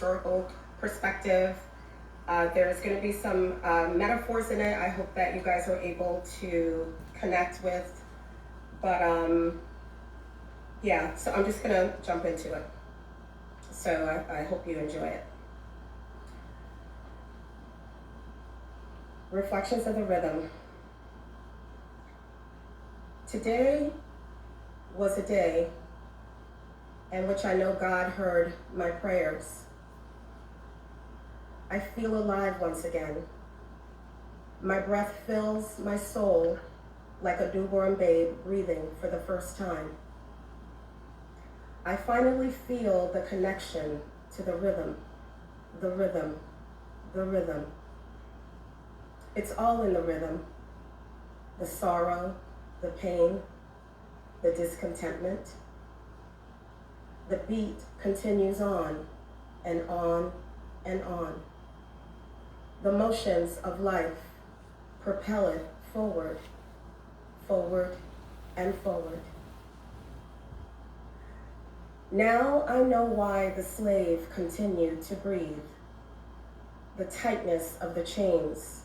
historical perspective. There's going to be some metaphors in it I hope that you guys are able to connect with. But yeah, so I'm just going to jump into it. So I hope you enjoy it. Reflections of the Rhythm. Today was a day in which I know God heard my prayers. I feel alive once again. My breath fills my soul like a newborn babe breathing for the first time. I finally feel the connection to the rhythm, the rhythm, the rhythm. It's all in the rhythm. The sorrow, the pain, the discontentment. The beat continues on and on and on. The motions of life propel it forward, forward, and forward. Now I know why the slave continued to breathe. The tightness of the chains,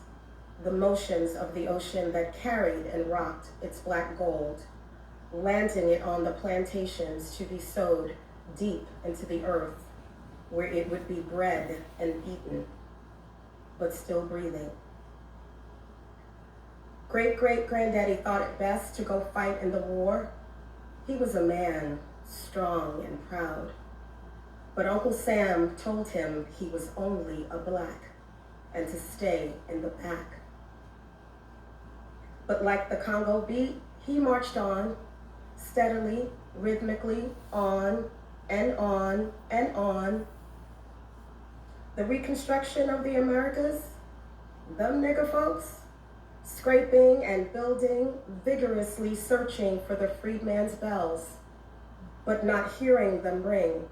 the motions of the ocean that carried and rocked its black gold, landing it on the plantations to be sowed deep into the earth, where it would be bred and eaten, but still breathing. Great-great-granddaddy thought it best to go fight in the war. He was a man, strong and proud. But Uncle Sam told him he was only a black and to stay in the back. But like the Congo beat, he marched on, steadily, rhythmically, on and on and on. The reconstruction of the Americas, them nigger folks, scraping and building, vigorously searching for the freedman's bells, but not hearing them ring.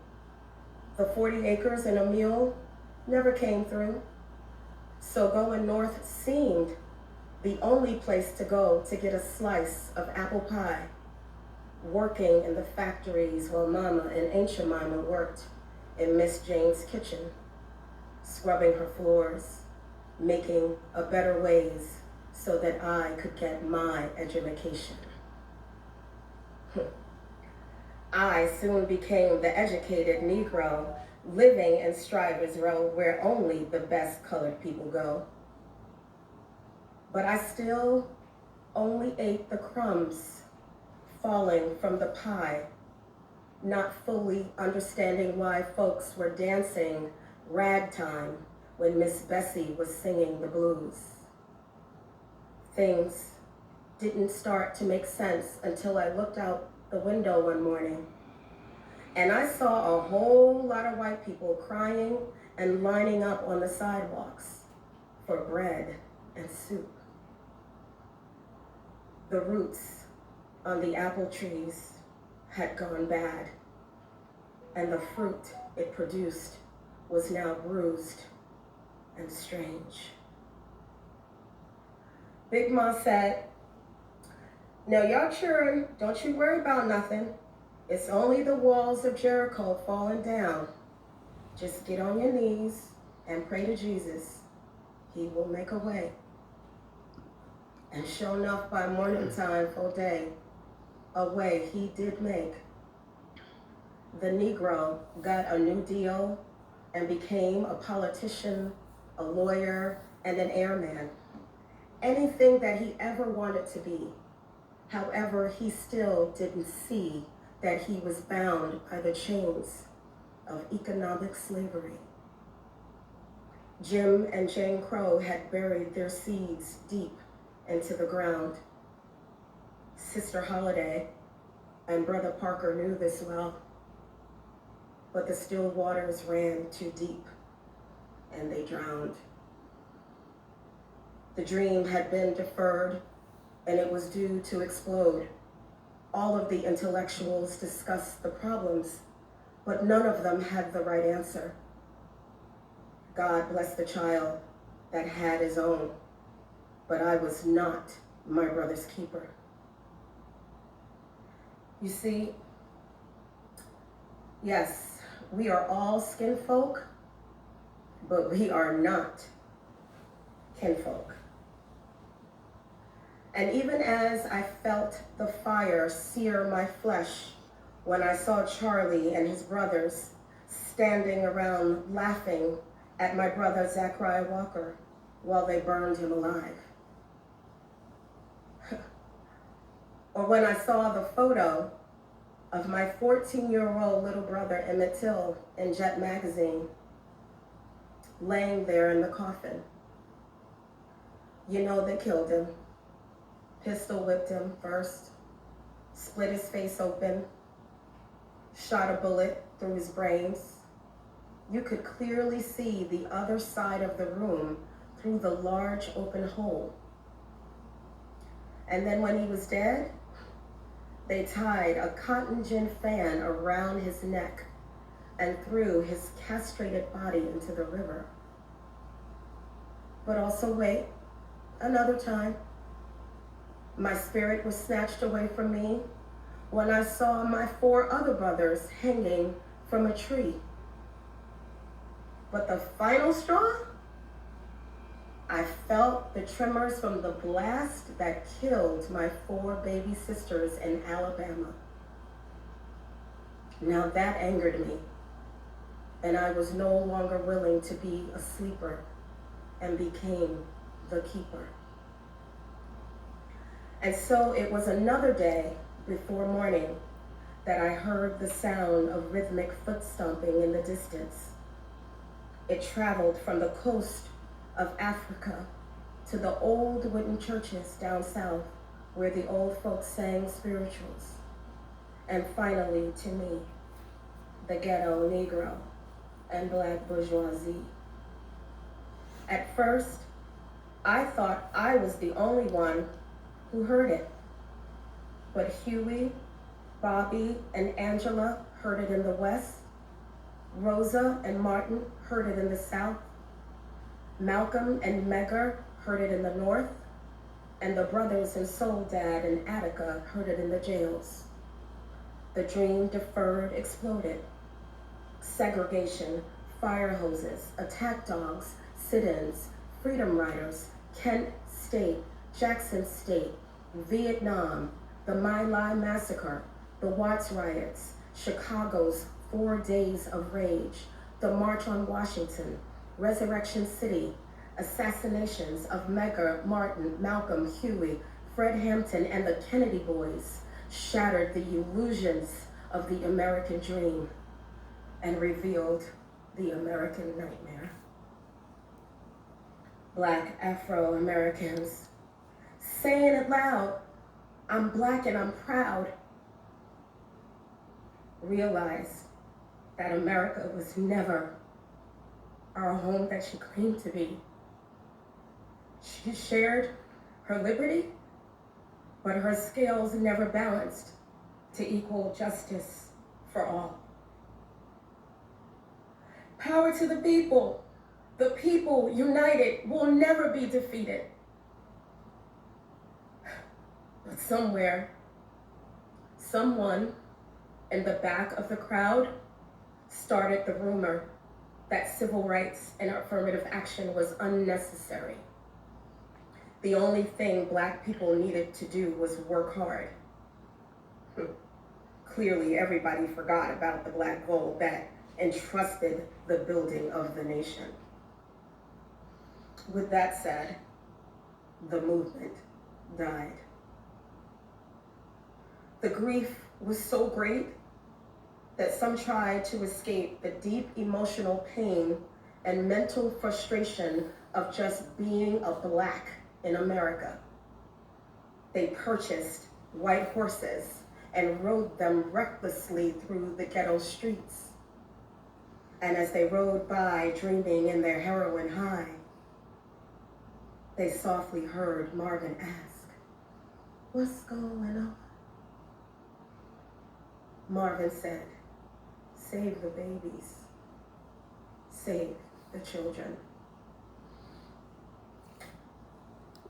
The 40 acres and a mule never came through, so going north seemed the only place to go to get a slice of apple pie, working in the factories while Mama and Aunt Jemima worked in Miss Jane's kitchen, scrubbing her floors, making a better ways so that I could get my education. I soon became the educated Negro, living in Strivers Row where only the best colored people go. But I still only ate the crumbs falling from the pie, not fully understanding why folks were dancing ragtime when Miss Bessie was singing the blues. Things didn't start to make sense until I looked out the window one morning and I saw a whole lot of white people crying and lining up on the sidewalks for bread and soup. The roots on the apple trees had gone bad, and the fruit it produced was now bruised and strange. Big Ma said, "Now y'all children, don't you worry about nothing. It's only the walls of Jericho falling down. Just get on your knees and pray to Jesus. He will make a way." And sure enough, by morning time full day, a way he did make. The Negro got a new deal and became a politician, a lawyer, and an airman. Anything that he ever wanted to be. However, he still didn't see that he was bound by the chains of economic slavery. Jim and Jane Crow had buried their seeds deep into the ground. Sister Holiday and Brother Parker knew this well, but the still waters ran too deep and they drowned. The dream had been deferred and it was due to explode. All of the intellectuals discussed the problems, but none of them had the right answer. God bless the child that had his own, but I was not my brother's keeper. You see, yes, we are all skin folk, but we are not kinfolk. And even as I felt the fire sear my flesh when I saw Charlie and his brothers standing around laughing at my brother Zachariah Walker while they burned him alive. Or when I saw the photo of my 14-year-old little brother Emmett Till in Jet magazine, laying there in the coffin. You know they killed him. Pistol whipped him first, split his face open, shot a bullet through his brains. You could clearly see the other side of the room through the large open hole. And then when he was dead, they tied a cotton gin fan around his neck and threw his castrated body into the river. But also wait, another time, my spirit was snatched away from me when I saw my 4 other brothers hanging from a tree. But the final straw, I felt the tremors from the blast that killed my 4 baby sisters in Alabama. Now that angered me, and I was no longer willing to be a sleeper and became the keeper. And so it was another day before morning that I heard the sound of rhythmic foot stomping in the distance. It traveled from the coast of Africa to the old wooden churches down south where the old folks sang spirituals. And finally to me, the ghetto Negro and Black bourgeoisie. At first, I thought I was the only one who heard it. But Huey, Bobby, and Angela heard it in the West. Rosa and Martin heard it in the South. Malcolm and Megger heard it in the North. And the brothers in Soledad and Attica heard it in the jails. The dream deferred exploded. Segregation, fire hoses, attack dogs, sit-ins, freedom riders, Kent State, Jackson State, Vietnam, the My Lai massacre, the Watts riots, Chicago's 4 days of rage, the March on Washington, Resurrection City, assassinations of Medgar, Martin, Malcolm, Huey, Fred Hampton, and the Kennedy boys shattered the illusions of the American dream and revealed the American nightmare. Black Afro-Americans, saying it loud, I'm Black and I'm proud, realized that America was never our home that she claimed to be. She shared her liberty, but her scales never balanced to equal justice for all. Power to the people united will never be defeated. But somewhere, someone in the back of the crowd started the rumor that civil rights and affirmative action was unnecessary. The only thing Black people needed to do was work hard. Clearly, everybody forgot about the Black gold that entrusted the building of the nation. With that said, the movement died. The grief was so great that some tried to escape the deep emotional pain and mental frustration of just being a Black in America. They purchased white horses and rode them recklessly through the ghetto streets. And as they rode by, dreaming in their heroin high, they softly heard Marvin ask, "What's going on?" Marvin said, "Save the babies, save the children."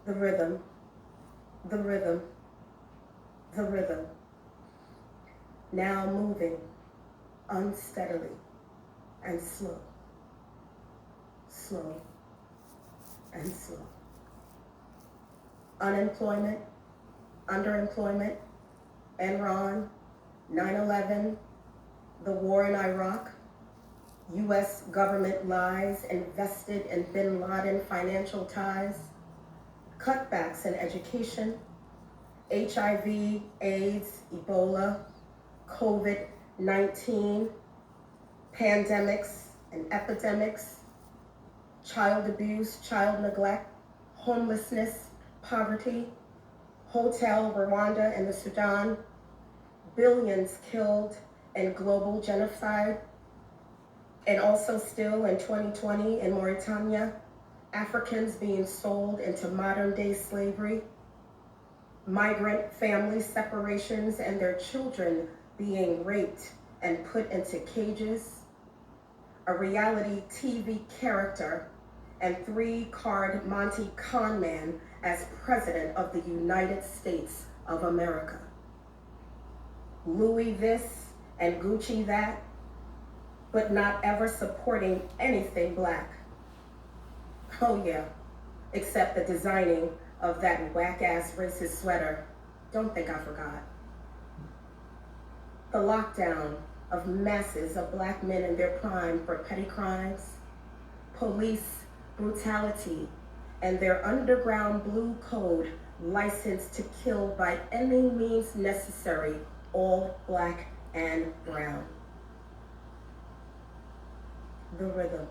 The rhythm, the rhythm, the rhythm, now moving unsteadily and slow, slow and slow. Unemployment, underemployment, Enron, 9/11, the war in Iraq, US government lies invested in bin Laden financial ties, cutbacks in education, HIV, AIDS, Ebola, COVID-19, pandemics and epidemics, child abuse, child neglect, homelessness, poverty, Hotel Rwanda and the Sudan, billions killed in global genocide, and also still in 2020 in Mauritania, Africans being sold into modern day slavery, migrant family separations and their children being raped and put into cages, a reality TV character and 3-card Monte con man as President of the United States of America. Louis this and Gucci that, but not ever supporting anything Black. Oh yeah, except the designing of that whack-ass racist sweater. Don't think I forgot. The lockdown of masses of Black men in their prime for petty crimes, police brutality, and their underground blue code licensed to kill by any means necessary all Black and brown. The rhythm.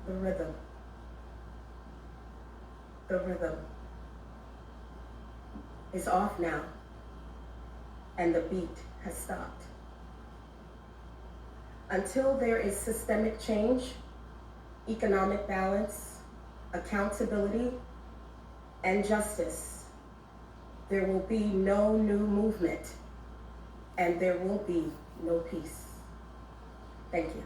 The rhythm. The rhythm is off now, and the beat has stopped. Until there is systemic change, economic balance, accountability, and justice, there will be no new movement, and there will be no peace. Thank you.